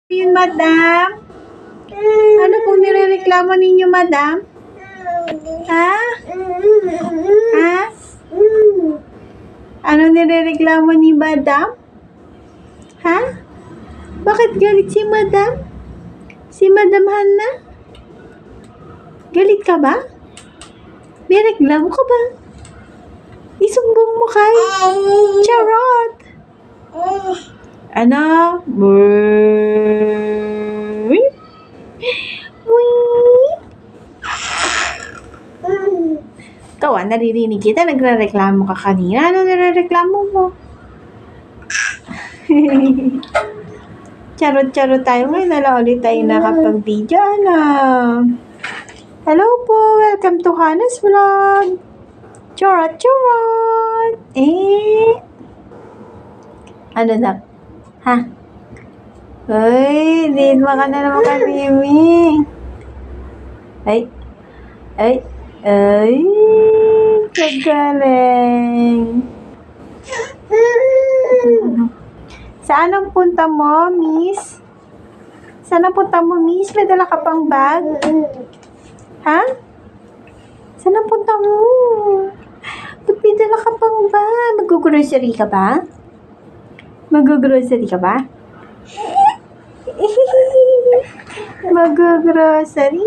Yun, madam? Ano pong nirereklamo ninyo, madam? Ha? Ha? Ano nirereklamo ni madam? Ha? Bakit galit si madam? Si Madam Hana? Galit ka ba? May reklamo ka ba? Isumbong mo kay Charot! Ano? Brrrr. Ikaw naririnig kita, nagre-reklamo ka kanina. Ano nire-reklamo mo? Charot-charot tayo ngayon. Wala ulit tayo nakapag-video. Hello po! Welcome to Hana's Vlog! Charot-charot! Ano na? Ha? Ay, dinma ka na naman kami, Mimi. Ay, kagaling. Saan ang punta mo, Miss? Saan ang punta mo, Miss? May dala ka pang bag? Ha? Saan ang punta mo? Ba't may dala ka pang bag? Mag-grocery ka ba? Mag-grocery ka ba? Mag-grocery.